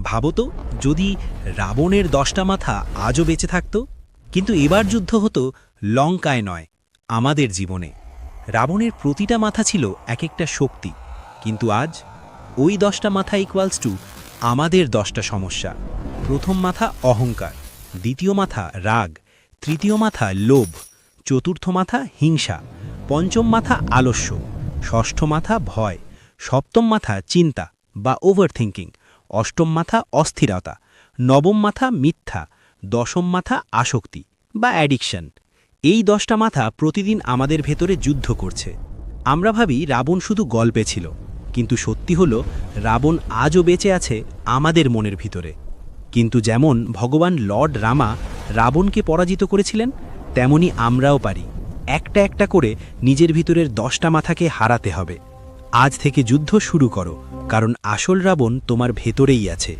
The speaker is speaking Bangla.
ভাবো তো, যদি রাবণের 10টা মাথা আজও বেঁচে থাকত। কিন্তু এবার যুদ্ধ হতো লঙ্কায় নয়, আমাদের জীবনে। রাবণের প্রতিটা মাথা ছিল এক একটা শক্তি, কিন্তু আজ ওই 10টা মাথা ইকুয়ালস টু আমাদের 10টা সমস্যা। প্রথম মাথা অহংকার, দ্বিতীয় মাথা রাগ, তৃতীয় মাথা লোভ, চতুর্থ মাথা হিংসা, পঞ্চম মাথা আলস্য, ষষ্ঠ মাথা ভয়, সপ্তম মাথা চিন্তা বা ওভারথিঙ্কিং, অষ্টম মাথা অস্থিরতা, নবম মাথা মিথ্যা, দশম মাথা আসক্তি বা অ্যাডিকশন। এই 10টা মাথা প্রতিদিন আমাদের ভেতরে যুদ্ধ করছে। আমরা ভাবি রাবণ শুধু গল্পে ছিল, কিন্তু সত্যি হলো রাবণ আজও বেঁচে আছে আমাদের মনের ভিতরে। কিন্তু যেমন ভগবান লর্ড রামা রাবণকে পরাজিত করেছিলেন, তেমনি আমরাও পারি একটা একটা করে নিজের ভিতরের 10টা মাথাকে হারাতে হবে। আজ থেকে যুদ্ধ শুরু করো, কারণ আসল রাবণ তোমার ভেতরেই আছে।